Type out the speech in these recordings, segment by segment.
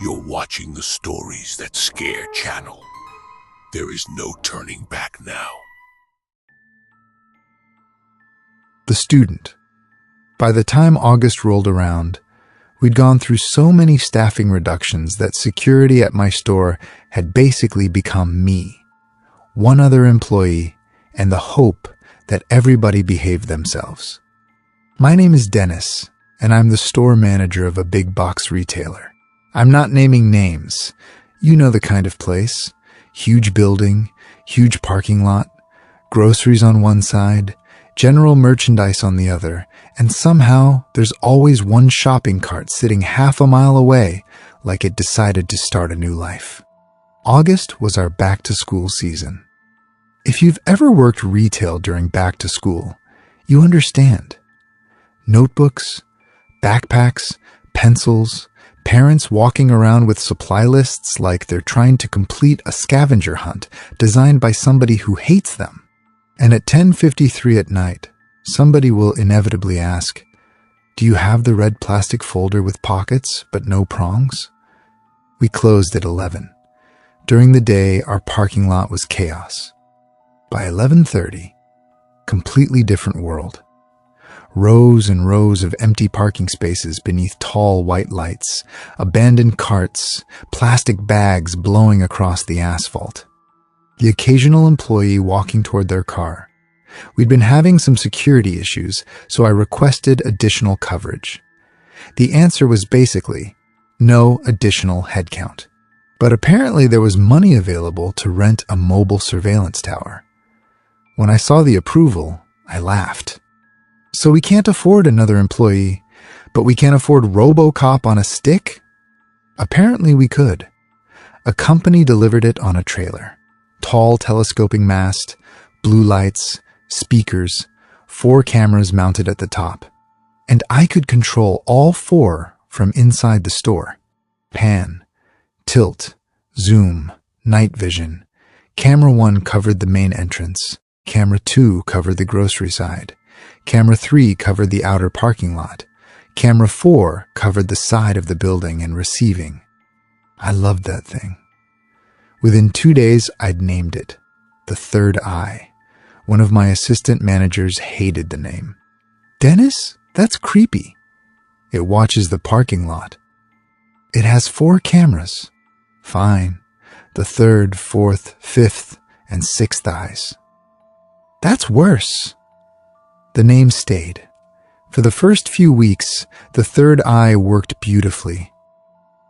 You're watching the Stories That Scare channel. There is no turning back now. The Student. By the time August rolled around, we'd gone through so many staffing reductions that security at my store had basically become me, one other employee, and the hope that everybody behaved themselves. My name is Dennis, and I'm the store manager of a big box retailer. I'm not naming names. You know the kind of place. Huge building, huge parking lot, groceries on one side, general merchandise on the other, and somehow there's always one shopping cart sitting half a mile away like it decided to start a new life. August was our back-to-school season. If you've ever worked retail during back-to-school, you understand. Notebooks, backpacks, pencils, parents walking around with supply lists like they're trying to complete a scavenger hunt designed by somebody who hates them. And at 10:53 at night, somebody will inevitably ask, "Do you have the red plastic folder with pockets but no prongs?" We closed at 11. During the day, our parking lot was chaos. By 11:30, completely different world. Rows and rows of empty parking spaces beneath tall white lights, abandoned carts, plastic bags blowing across the asphalt. The occasional employee walking toward their car. We'd been having some security issues, so I requested additional coverage. The answer was basically, no additional headcount. But apparently there was money available to rent a mobile surveillance tower. When I saw the approval, I laughed. So we can't afford another employee, but we can't afford RoboCop on a stick? Apparently we could. A company delivered it on a trailer. Tall telescoping mast, blue lights, speakers, 4 cameras mounted at the top. And I could control all 4 from inside the store. Pan, tilt, zoom, night vision. Camera 1 covered the main entrance. Camera 2 covered the grocery side. Camera 3 covered the outer parking lot. Camera 4 covered the side of the building and receiving. I loved that thing. Within 2 days, I'd named it the Third Eye. One of my assistant managers hated the name. "Dennis? That's creepy." "It watches the parking lot." "It has 4 cameras." "Fine. The 3rd, 4th, 5th, and 6th eyes." "That's worse." The name stayed. For the first few weeks, the Third Eye worked beautifully.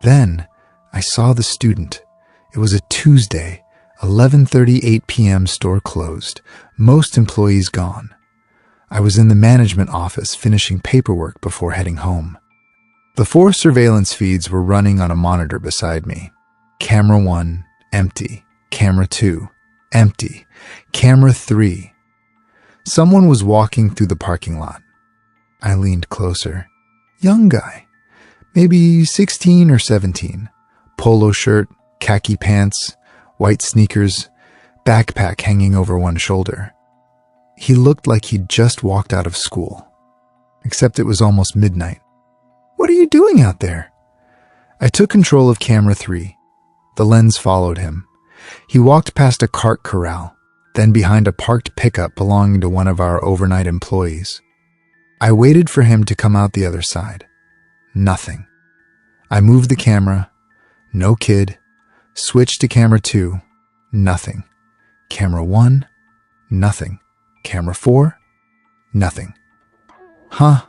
Then, I saw the Student. It was a Tuesday, 11:38 p.m. store closed, most employees gone. I was in the management office finishing paperwork before heading home. The 4 surveillance feeds were running on a monitor beside me. Camera 1, empty. Camera 2, empty. Camera 3. Someone was walking through the parking lot. I leaned closer. Young guy, maybe 16 or 17. Polo shirt, khaki pants, white sneakers, backpack hanging over one shoulder. He looked like he'd just walked out of school. Except it was almost midnight. "What are you doing out there?" I took control of camera 3. The lens followed him. He walked past a cart corral, then behind a parked pickup belonging to one of our overnight employees. I waited for him to come out the other side. Nothing. I moved the camera. No kid. Switched to camera 2. Nothing. Camera 1. Nothing. Camera 4. Nothing. Huh.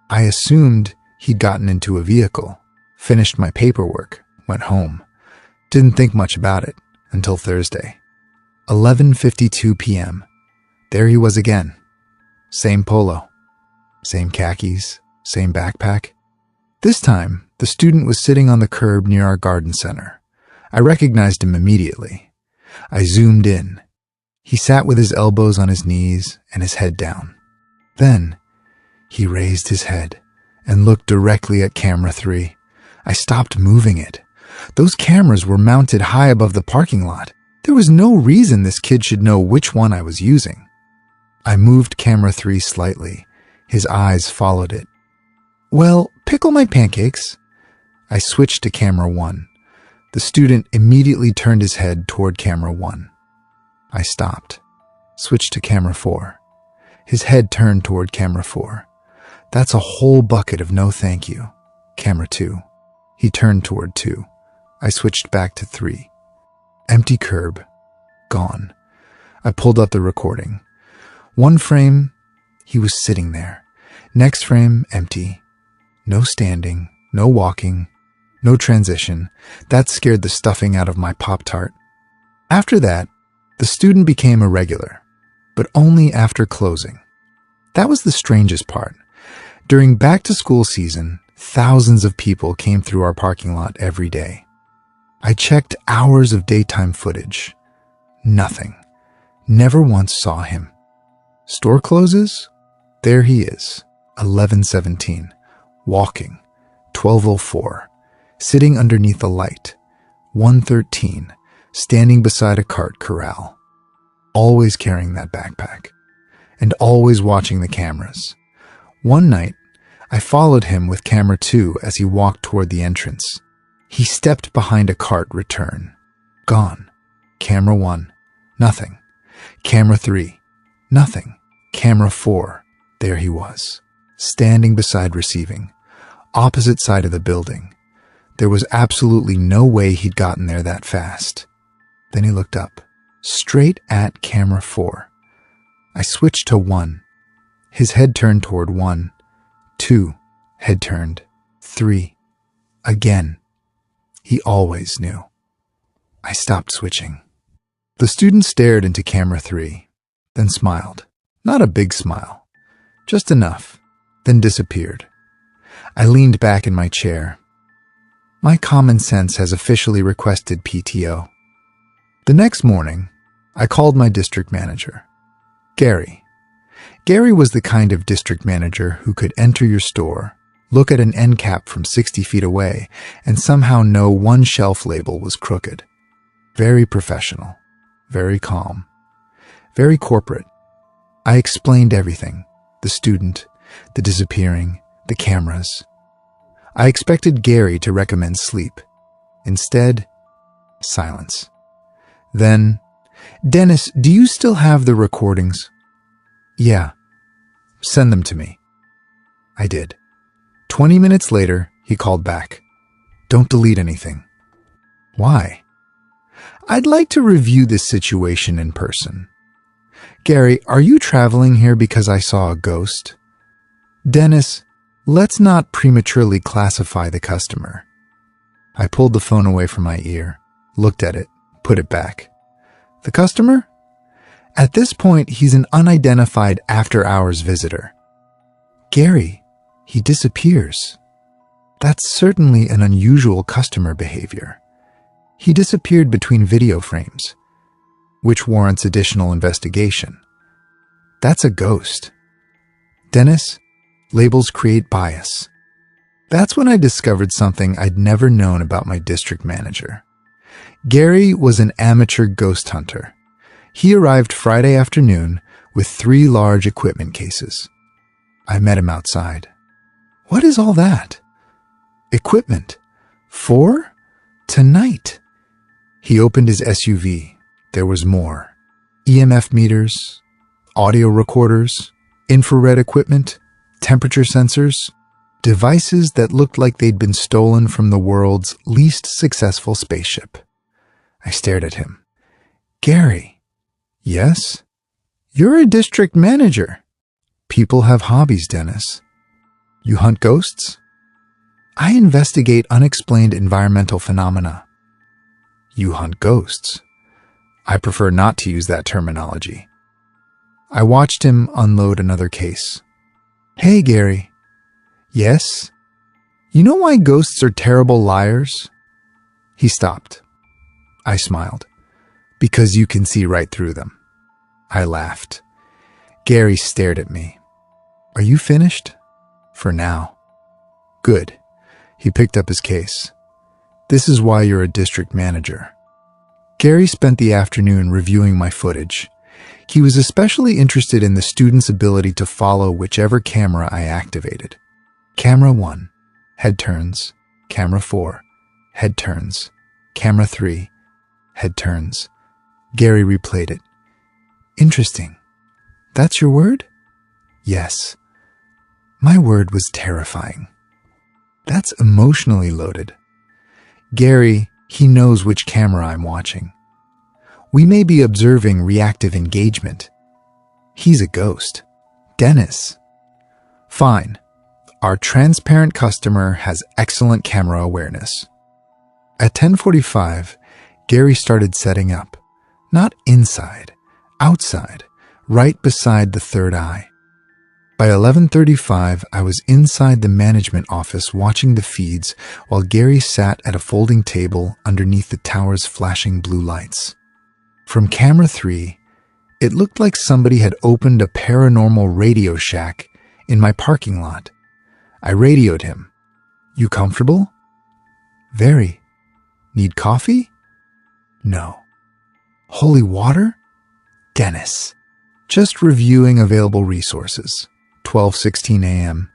I assumed he'd gotten into a vehicle, finished my paperwork, went home. Didn't think much about it until Thursday. 11:52 p.m. There he was again. Same polo. Same khakis. Same backpack. This time, the Student was sitting on the curb near our garden center. I recognized him immediately. I zoomed in. He sat with his elbows on his knees and his head down. Then, he raised his head and looked directly at camera 3. I stopped moving it. Those cameras were mounted high above the parking lot. There was no reason this kid should know which one I was using. I moved camera 3 slightly. His eyes followed it. "Well, pickle my pancakes." I switched to camera 1. The student immediately turned his head toward camera 1. I stopped. Switched to camera 4. His head turned toward camera 4. That's a whole bucket of no thank you. Camera 2. He turned toward 2. I switched back to 3. Empty curb. Gone. I pulled up the recording. One frame, he was sitting there. Next frame, empty. No standing, no walking, no transition. That scared the stuffing out of my Pop-Tart. After that, the student became a regular, but only after closing. That was the strangest part. During back-to-school season, thousands of people came through our parking lot every day. I checked hours of daytime footage. Nothing. Never once saw him. Store closes? There he is, 11:17, walking, 12:04, sitting underneath a light, 1:13, standing beside a cart corral, always carrying that backpack, and always watching the cameras. One night, I followed him with camera 2 as he walked toward the entrance. He stepped behind a cart return. Gone. Camera 1. Nothing. Camera 3. Nothing. Camera 4. There he was, standing beside receiving, opposite side of the building. There was absolutely no way he'd gotten there that fast. Then he looked up, straight at camera 4. I switched to 1. His head turned toward 1. 2. Head turned. 3. Again. He always knew. I stopped switching. The student stared into camera 3, then smiled. Not a big smile. Just enough. Then disappeared. I leaned back in my chair. My common sense has officially requested PTO. The next morning, I called my district manager, Gary. Gary was the kind of district manager who could enter your store, look at an end cap from 60 feet away, and somehow know one shelf label was crooked. Very professional, very calm, very corporate. I explained everything, the student, the disappearing, the cameras. I expected Gary to recommend sleep. Instead, silence. Then, Dennis, do you still have the recordings? Yeah. Send them to me. I did. 20 minutes later, he called back. Don't delete anything. Why? I'd like to review this situation in person. Gary, are you traveling here because I saw a ghost? Dennis, let's not prematurely classify the customer. I pulled the phone away from my ear, looked at it, put it back. The customer? At this point, he's an unidentified after-hours visitor. Gary, he disappears. That's certainly an unusual customer behavior. He disappeared between video frames, which warrants additional investigation. That's a ghost. Dennis, labels create bias. That's when I discovered something I'd never known about my district manager. Gary was an amateur ghost hunter. He arrived Friday afternoon with 3 large equipment cases. I met him outside. What is all that? Equipment. 4? Tonight. He opened his SUV. There was more. EMF meters, audio recorders, infrared equipment, temperature sensors, devices that looked like they'd been stolen from the world's least successful spaceship. I stared at him. Gary. Yes? You're a district manager. People have hobbies, Dennis. You hunt ghosts? I investigate unexplained environmental phenomena. You hunt ghosts. I prefer not to use that terminology. I watched him unload another case. Hey, Gary. Yes? You know why ghosts are terrible liars? He stopped. I smiled. Because you can see right through them. I laughed. Gary stared at me. Are you finished? For now. Good. He picked up his case. This is why you're a district manager. Gary spent the afternoon reviewing my footage. He was especially interested in the student's ability to follow whichever camera I activated. Camera 1. Head turns. Camera 4. Head turns. Camera 3. Head turns. Gary replayed it. Interesting. That's your word? Yes. My word was terrifying. That's emotionally loaded. Gary, he knows which camera I'm watching. We may be observing reactive engagement. He's a ghost. Dennis. Fine. Our transparent customer has excellent camera awareness. At 10:45, Gary started setting up. Not inside, outside, right beside the third eye. By 11:35, I was inside the management office watching the feeds while Gary sat at a folding table underneath the tower's flashing blue lights. From camera 3, it looked like somebody had opened a paranormal Radio Shack in my parking lot. I radioed him. You comfortable? Very. Need coffee? No. Holy water? Dennis. Just reviewing available resources. 12:16 a.m.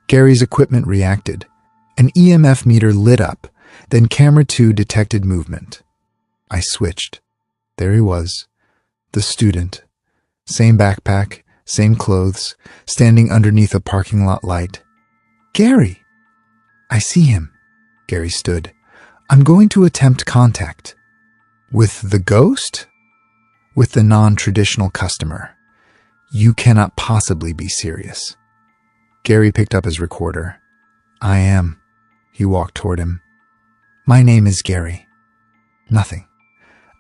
Gary's equipment reacted. An EMF meter lit up, then camera 2 detected movement. I switched. There he was, the student. Same backpack, same clothes, standing underneath a parking lot light. Gary! I see him. Gary stood. I'm going to attempt contact. With the ghost? With the non-traditional customer. You cannot possibly be serious. Gary picked up his recorder. I am. He walked toward him. My name is Gary. Nothing.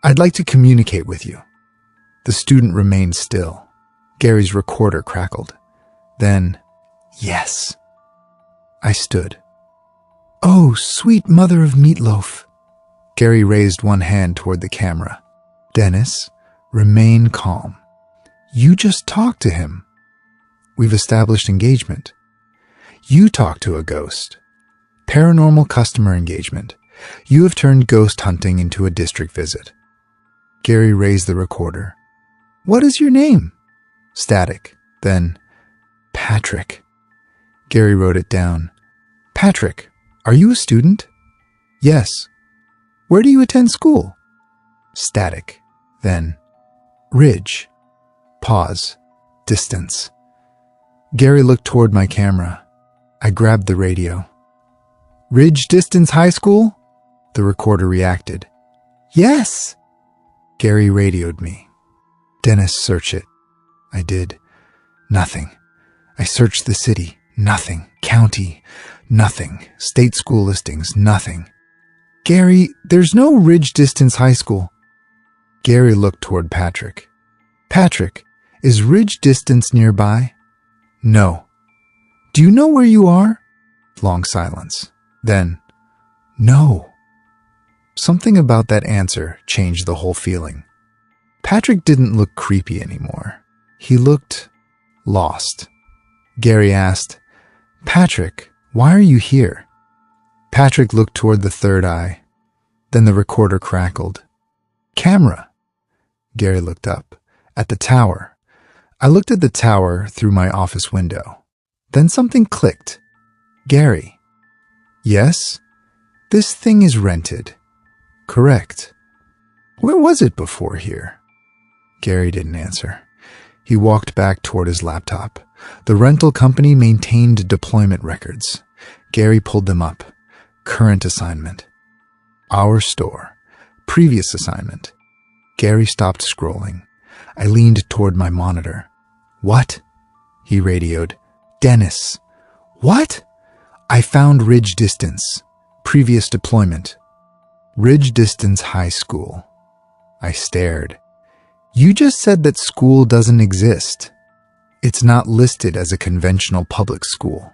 I'd like to communicate with you. The student remained still. Gary's recorder crackled. Then, yes. I stood. Oh, sweet mother of meatloaf. Gary raised one hand toward the camera. Dennis, remain calm. You just talked to him. We've established engagement. You talked to a ghost. Paranormal customer engagement. You have turned ghost hunting into a district visit. Gary raised the recorder. What is your name? Static. Then, Patrick. Gary wrote it down. Patrick, are you a student? Yes. Where do you attend school? Static. Then, Ridge. Pause. Distance. Gary looked toward my camera. I grabbed the radio. Ridge Distance High School? The recorder reacted. Yes. Gary radioed me. Dennis, search it. I did. Nothing. I searched the city. Nothing. County. Nothing. State school listings. Nothing. Gary, there's no Ridge Distance High School. Gary looked toward Patrick. Patrick, is Ridge Distance nearby? No. Do you know where you are? Long silence. Then, no. Something about that answer changed the whole feeling. Patrick didn't look creepy anymore. He looked lost. Gary asked, Patrick, why are you here? Patrick looked toward the third eye. Then the recorder crackled. Camera. Gary looked up. At the tower. I looked at the tower through my office window. Then something clicked. Gary. Yes? This thing is rented. Correct. Where was it before here? Gary didn't answer. He walked back toward his laptop. The rental company maintained deployment records. Gary pulled them up. Current assignment. Our store. Previous assignment. Gary stopped scrolling. I leaned toward my monitor. What? He radioed. Dennis. What? I found Ridge Distance. Previous deployment. Ridge Distance High School. I stared. You just said that school doesn't exist. It's not listed as a conventional public school.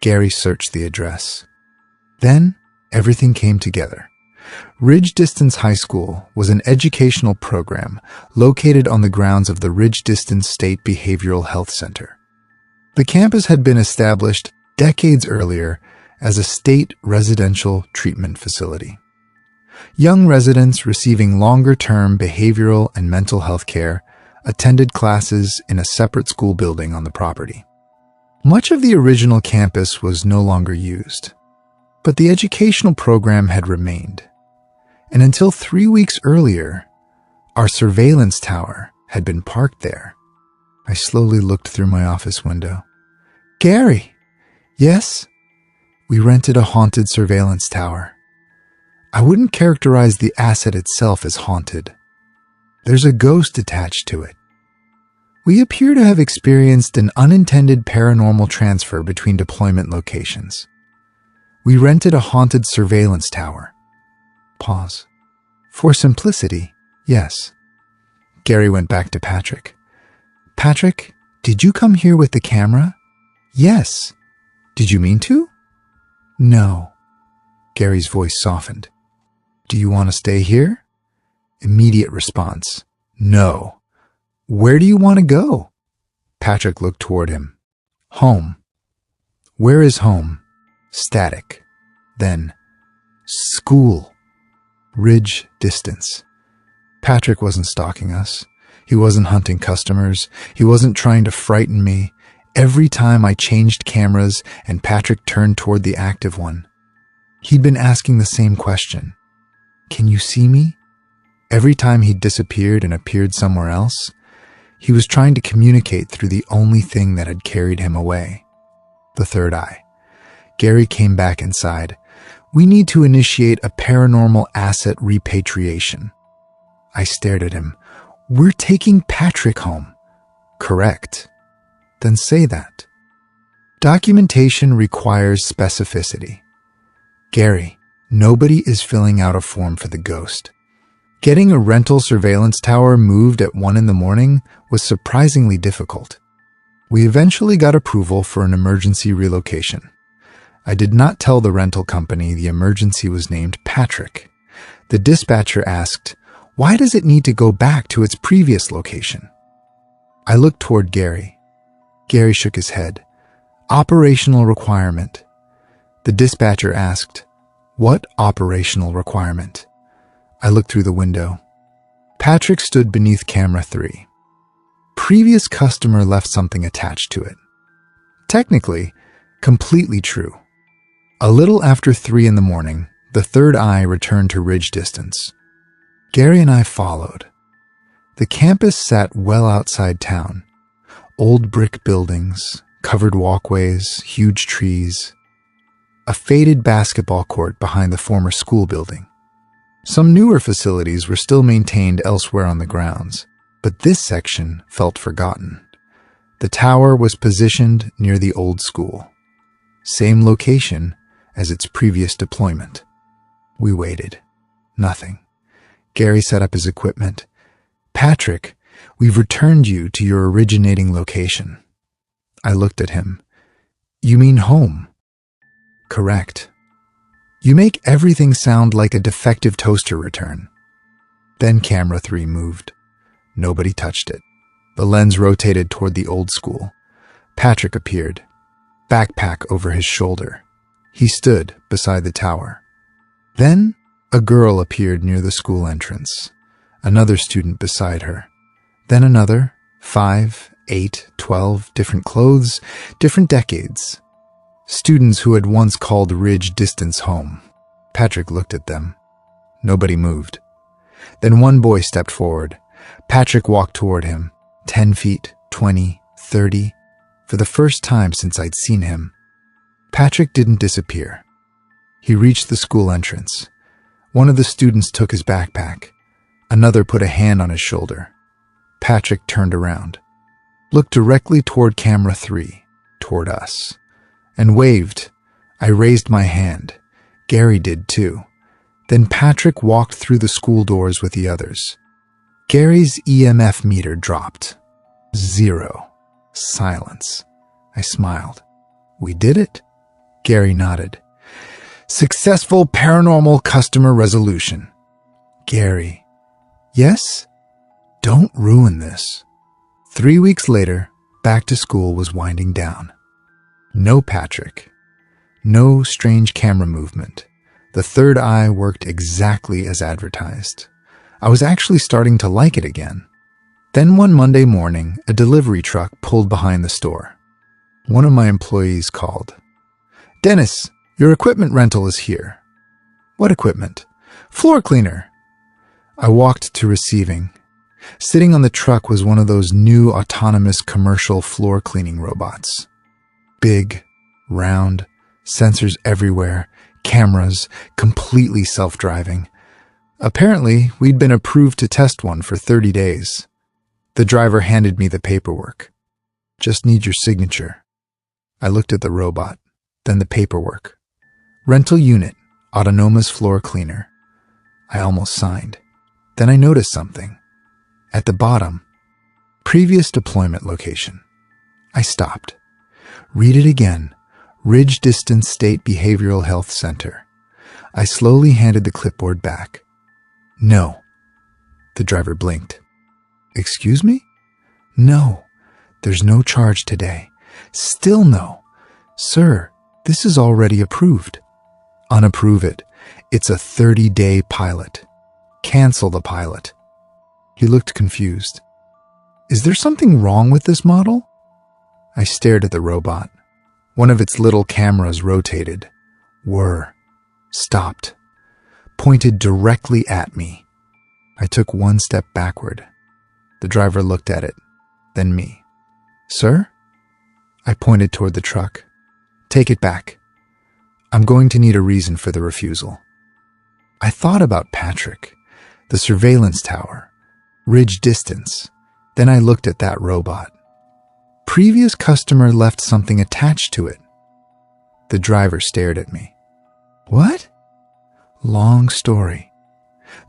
Gary searched the address. Then, everything came together. Ridge Distance High School was an educational program located on the grounds of the Ridge Distance State Behavioral Health Center. The campus had been established decades earlier as a state residential treatment facility. Young residents receiving longer-term behavioral and mental health care attended classes in a separate school building on the property. Much of the original campus was no longer used. But the educational program had remained. And until 3 weeks earlier, our surveillance tower had been parked there. I slowly looked through my office window. Gary! Yes? We rented a haunted surveillance tower. I wouldn't characterize the asset itself as haunted. There's a ghost attached to it. We appear to have experienced an unintended paranormal transfer between deployment locations. We rented a haunted surveillance tower. Pause. For simplicity, yes. Gary went back to Patrick. Patrick, did you come here with the camera? Yes. Did you mean to? No. Gary's voice softened. Do you want to stay here? Immediate response. No. Where do you want to go? Patrick looked toward him. Home. Where is home? Static. Then, school. Ridge distance. Patrick wasn't stalking us. He wasn't hunting customers. He wasn't trying to frighten me. Every time I changed cameras and Patrick turned toward the active one, he'd been asking the same question. Can you see me? Every time he'd disappeared and appeared somewhere else, he was trying to communicate through the only thing that had carried him away, the third eye. Gary came back inside. We need to initiate a paranormal asset repatriation. I stared at him. We're taking Patrick home. Correct. Then say that. Documentation requires specificity. Gary, nobody is filling out a form for the ghost. Getting a rental surveillance tower moved at 1 a.m. was surprisingly difficult. We eventually got approval for an emergency relocation. I did not tell the rental company the emergency was named Patrick. The dispatcher asked, why does it need to go back to its previous location? I looked toward Gary. Gary shook his head. Operational requirement. The dispatcher asked, what operational requirement? I looked through the window. Patrick stood beneath camera 3. Previous customer left something attached to it. Technically, completely true. A little after 3 a.m, the third eye returned to ridge distance. Gary and I followed. The campus sat well outside town. Old brick buildings, covered walkways, huge trees. A faded basketball court behind the former school building. Some newer facilities were still maintained elsewhere on the grounds, but this section felt forgotten. The tower was positioned near the old school. Same location as its previous deployment. We waited. Nothing. Gary set up his equipment. Patrick, we've returned you to your originating location. I looked at him. You mean home? Correct. You make everything sound like a defective toaster return. Then camera 3 moved. Nobody touched it. The lens rotated toward the old school. Patrick appeared, backpack over his shoulder. He stood beside the tower. Then a girl appeared near the school entrance. Another student beside her. Then another, 5, 8, 12, different clothes, different decades. Students who had once called Ridge distance home. Patrick looked at them. Nobody moved. Then one boy stepped forward. Patrick walked toward him. 10 feet, 20, 30. For the first time since I'd seen him. Patrick didn't disappear. He reached the school entrance. One of the students took his backpack. Another put a hand on his shoulder. Patrick turned around, looked directly toward camera 3, toward us, and waved. I raised my hand. Gary did too. Then Patrick walked through the school doors with the others. Gary's EMF meter dropped. 0. Silence. I smiled. We did it? Gary nodded. Successful paranormal customer resolution. Gary. Yes? Don't ruin this. 3 weeks later, back to school was winding down. No Patrick. No strange camera movement. The third eye worked exactly as advertised. I was actually starting to like it again. Then one Monday morning, a delivery truck pulled behind the store. One of my employees called. Dennis, Your equipment rental is here. What equipment? Floor cleaner. I walked to receiving. Sitting on the truck was one of those new autonomous commercial floor cleaning robots. Big, round, sensors everywhere, cameras, completely self-driving. Apparently, we'd been approved to test one for 30 days. The driver handed me the paperwork. Just need your signature. I looked at the robot, then the paperwork. Rental unit, autonomous floor cleaner. I almost signed. Then I noticed something. At the bottom, previous deployment location. I stopped. Read it again. Ridge Distance State Behavioral Health Center. I slowly handed the clipboard back. No. The driver blinked. Excuse me? No. There's no charge today. Still no. Sir, this is already approved. Unapprove it. It's a 30-day pilot. Cancel the pilot. He looked confused. Is there something wrong with this model? I stared at the robot. One of its little cameras rotated, stopped, pointed directly at me. I took one step backward. The driver looked at it, then me. Sir? I pointed toward the truck. Take it back. I'm going to need a reason for the refusal. I thought about Patrick, the surveillance tower, Ridge Distance. Then I looked at that robot. Previous customer left something attached to it. The driver stared at me. What? Long story.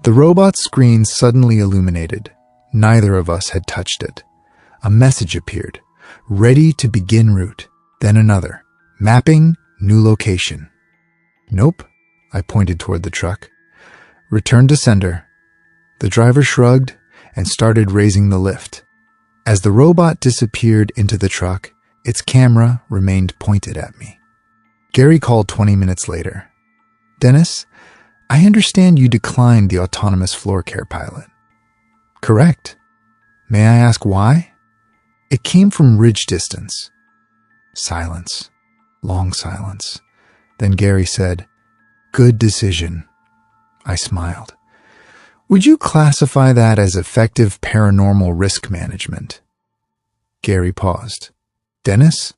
The robot's screen suddenly illuminated. Neither of us had touched it. A message appeared. Ready to begin route. Then another. Mapping, new location. Nope. I pointed toward the truck. Return to sender. The driver shrugged and started raising the lift. As the robot disappeared into the truck, its camera remained pointed at me. Gary called 20 minutes later. Dennis, I understand you declined the autonomous floor care pilot. Correct. May I ask why? It came from Ridge Distance. Silence. Long silence. Then Gary said, Good decision. I smiled. Would you classify that as effective paranormal risk management? Gary paused. Dennis?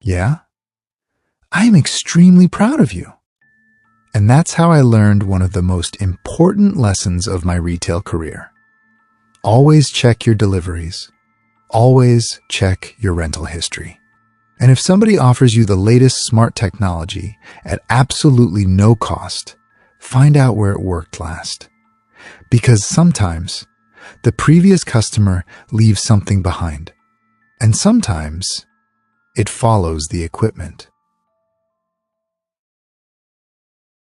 Yeah? I am extremely proud of you. And that's how I learned one of the most important lessons of my retail career. Always check your deliveries. Always check your rental history. And if somebody offers you the latest smart technology at absolutely no cost, find out where it worked last. Because sometimes the previous customer leaves something behind, and sometimes it follows the equipment.